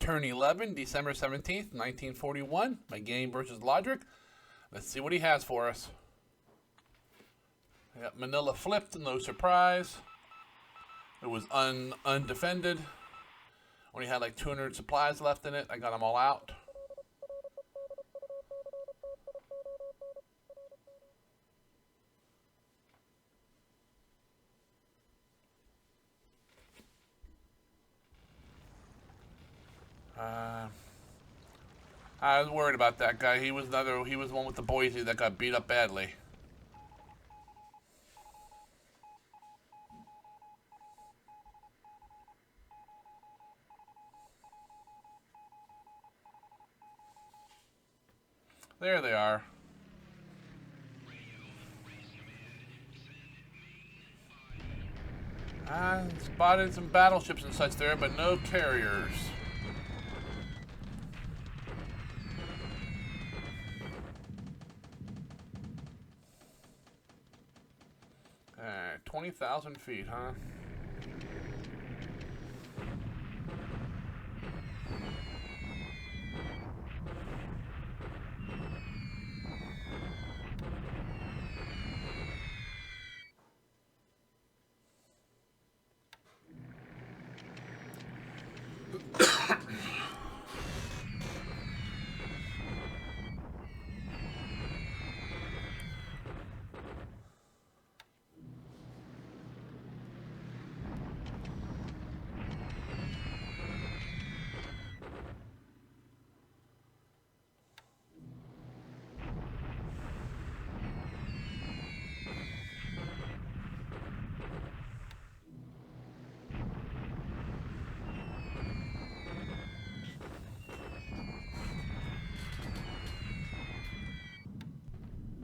Turn 11, December 17th, 1941. My game versus Lodrik. Let's see what he has for us. Yep, Manila flipped, no surprise. It was undefended. Only had like 200 supplies left in it. I got them all out. I was worried about that guy. He was the one with the Boise that got beat up badly. There they are. I spotted some battleships and such there, but no carriers. Alright, 20,000 feet, huh?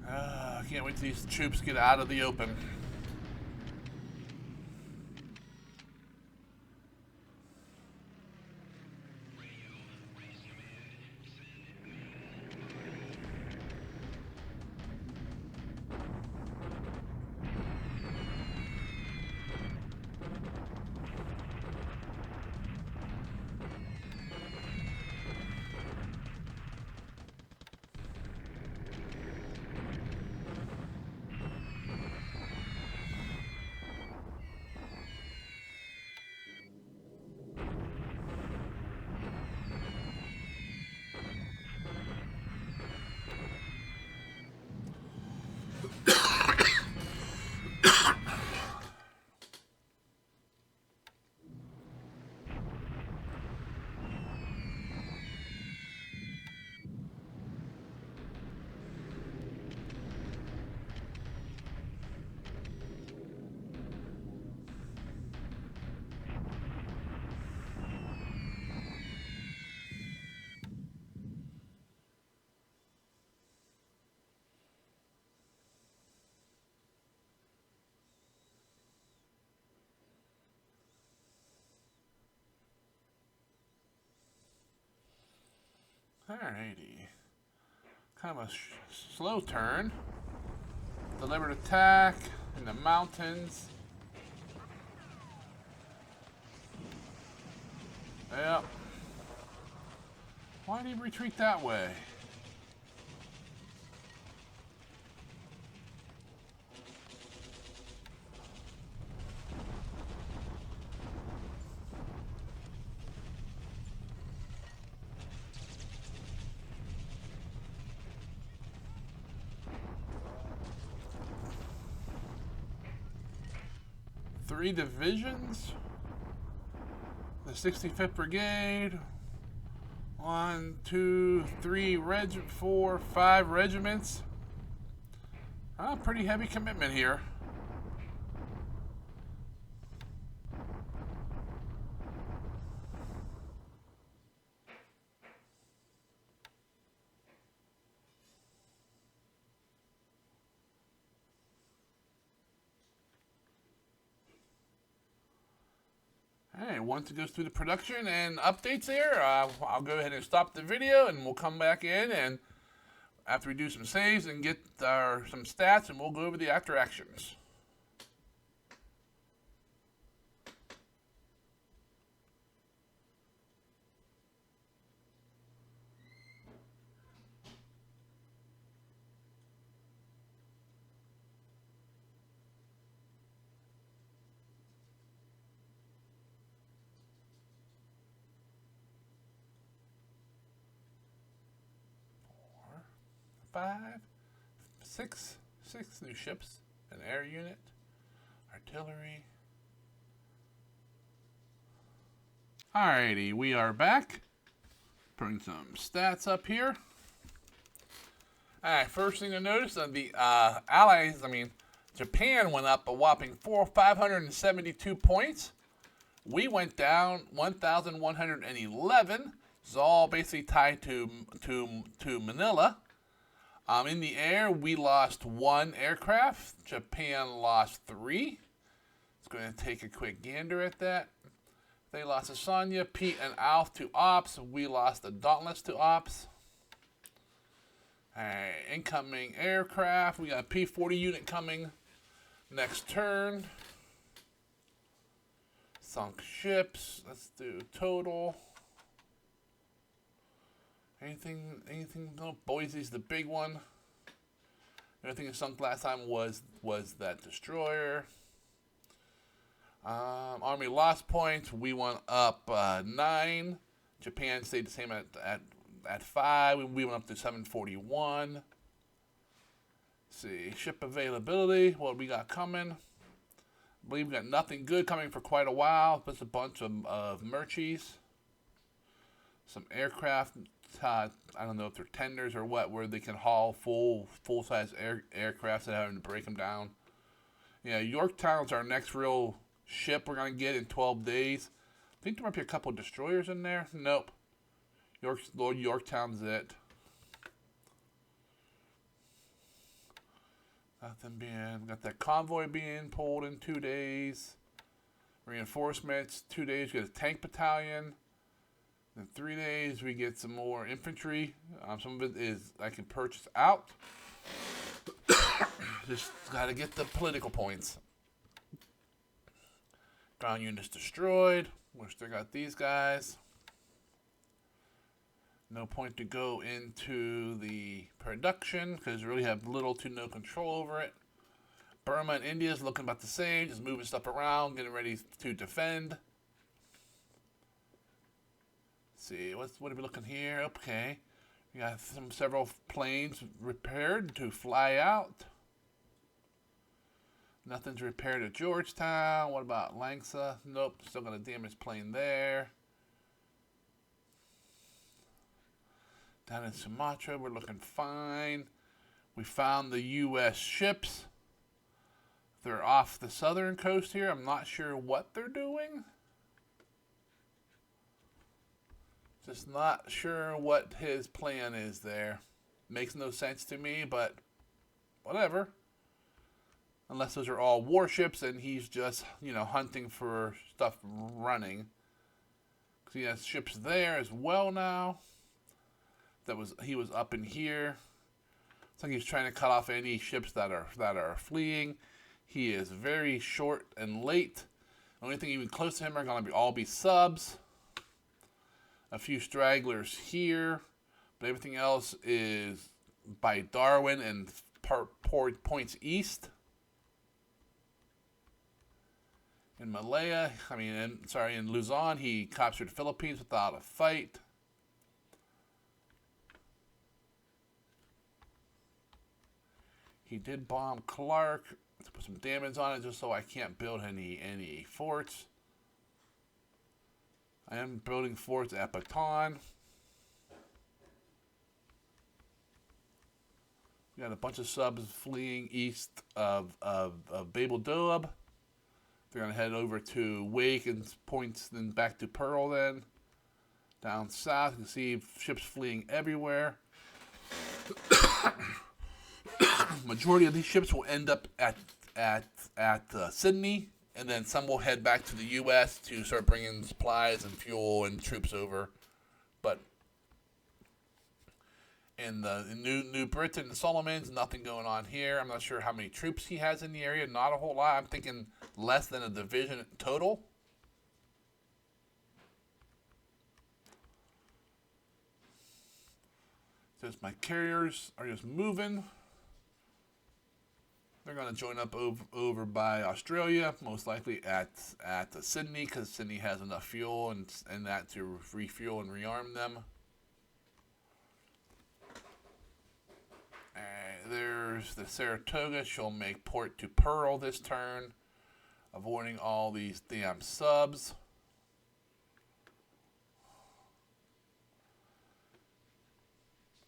I can't wait till these troops get out of the open. Alrighty. Kind of a slow turn. Deliberate attack in the mountains. Yep. Why did he retreat that way? Three divisions. The 65th Brigade. 1, 2, 3, 4, 5 regiments. Pretty heavy commitment here. Hey, once it goes through the production and updates there, I'll go ahead and stop the video and we'll come back in and after we do some saves and get some stats and we'll go over the after actions. 5, 6 new ships, an air unit, artillery. Alrighty, we are back. Putting some stats up here. Alright, first thing to notice, the Allies, Japan went up a whopping 572 points. We went down 1,111. It's all basically tied to Manila. In the air, we lost 1 aircraft. Japan lost 3. It's going to take a quick gander at that. They lost a Sonya, Pete, and Alf to Ops. We lost the Dauntless to Ops. Alright, incoming aircraft. We got a P-40 unit coming next turn. Sunk ships. Let's do total. Anything? No, Boise's the big one. The only thing that sunk last time was that destroyer. Army lost points. We went up 9. Japan stayed the same at 5. We went up to 741. Let's see, ship availability. What we got coming? I believe we got nothing good coming for quite a while. Just a bunch of merchies. Some aircraft. I don't know if they're tenders or what, where they can haul full-size aircraft without having to break them down. Yeah, Yorktown's our next real ship we're going to get in 12 days. I think there might be a couple of destroyers in there. Nope. Yorktown's it. Got that convoy being pulled in 2 days. Reinforcements, 2 days, we get a tank battalion. In 3 days, we get some more infantry. Some of it is I can purchase out. Just got to get the political points. Ground units destroyed. We still got these guys. No point to go into the production because we really have little to no control over it. Burma and India is looking about the same, just moving stuff around, getting ready to defend. Let's see, what are we looking here? Okay, we got several planes repaired to fly out. Nothing's repaired at Georgetown. What about Langsa? Nope, still got a damaged plane there. Down in Sumatra, we're looking fine. We found the U.S. ships. They're off the southern coast here. I'm not sure what they're doing. Just not sure what his plan is there. Makes no sense to me, but whatever. Unless those are all warships and he's just, hunting for stuff running. Because he has ships there as well now. He was up in here. It's like he's trying to cut off any ships that are fleeing. He is very short and late. The only thing even close to him are going to all be subs. A few stragglers here, but everything else is by Darwin and points east. In Malaya, in Luzon, he captured the Philippines without a fight. He did bomb Clark to put some damage on it just so I can't build any forts. I am building forts at Bataan. We got a bunch of subs fleeing east of Babel Doab. They're going to head over to Wake and points then back to Pearl then. Down south, you can see ships fleeing everywhere. Majority of these ships will end up at Sydney, and then some will head back to the U.S. to start bringing supplies and fuel and troops over. But in New Britain and Solomons, nothing going on here. I'm not sure how many troops he has in the area. Not a whole lot. I'm thinking less than a division total. Says my carriers are just moving. They're going to join up over by Australia, most likely at Sydney, because Sydney has enough fuel and that to refuel and rearm them. there's the Saratoga. She'll make port to Pearl this turn, avoiding all these damn subs.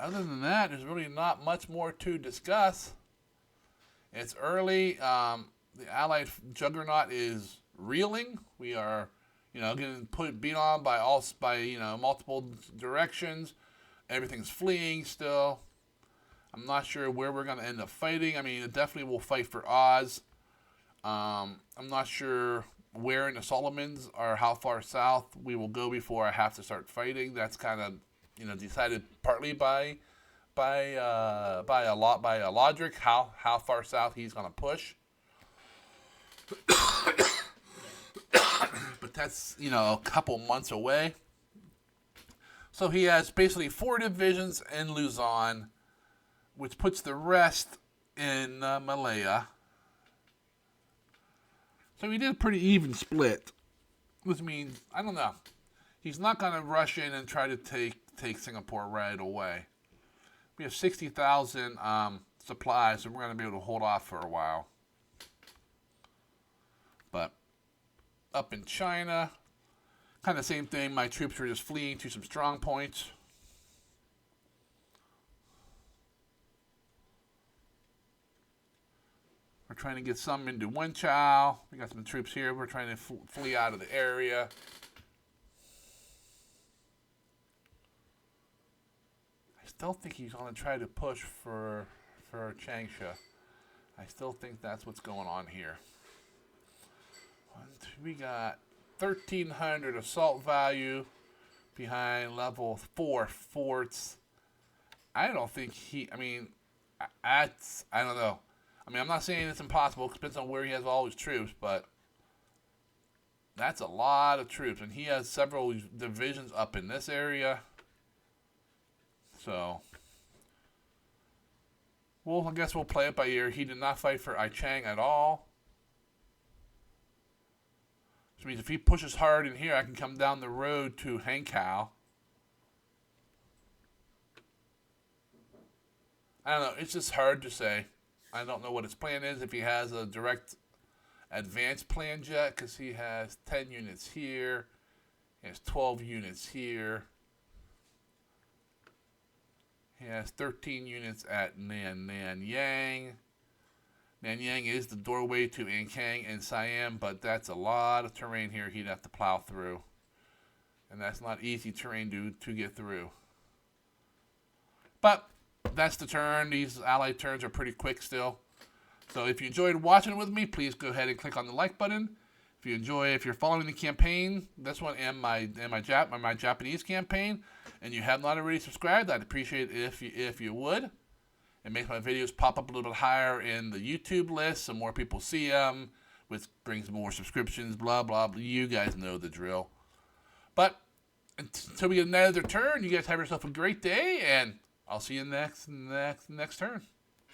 Other than that, there's really not much more to discuss. It's early. The Allied juggernaut is reeling. We are, getting beat on by multiple directions. Everything's fleeing still. I'm not sure where we're going to end up fighting. I mean, it definitely will fight for Oz. I'm not sure where in the Solomons or how far south we will go before I have to start fighting. That's kind of, decided partly by Lodrik how far south he's going to push. But that's, a couple months away. So he has basically 4 divisions in Luzon, which puts the rest in Malaya. So he did a pretty even split, which means, I don't know. He's not going to rush in and try to take Singapore right away. We have 60,000 supplies, so we're going to be able to hold off for a while. But up in China, kind of same thing. My troops were just fleeing to some strong points. We're trying to get some into Wenchao. We got some troops here. We're trying to flee out of the area. I still think he's going to try to push for Changsha. I still think that's what's going on here. We got 1,300 assault value behind level 4 forts. I don't think I don't know. I mean, I'm not saying it's impossible. It depends on where he has all his troops, but that's a lot of troops. And he has several divisions up in this area. So, well, I guess we'll play it by ear. He did not fight for Aichang at all. Which means if he pushes hard in here, I can come down the road to Hankow. I don't know. It's just hard to say. I don't know what his plan is, if he has a direct advance plan yet, because he has 10 units here. He has 12 units here. He has 13 units at Nanyang. Nanyang is the doorway to Ankang and Siam, but that's a lot of terrain here he'd have to plow through. And that's not easy terrain to get through. But that's the turn. These allied turns are pretty quick still. So if you enjoyed watching it with me, please go ahead and click on the like button. If you're following the campaign, this one and my Japanese campaign, and you have not already subscribed, I'd appreciate it if you would. It makes my videos pop up a little bit higher in the YouTube list so more people see them, which brings more subscriptions, blah, blah, blah. You guys know the drill. But until we get another turn, you guys have yourself a great day, and I'll see you next turn.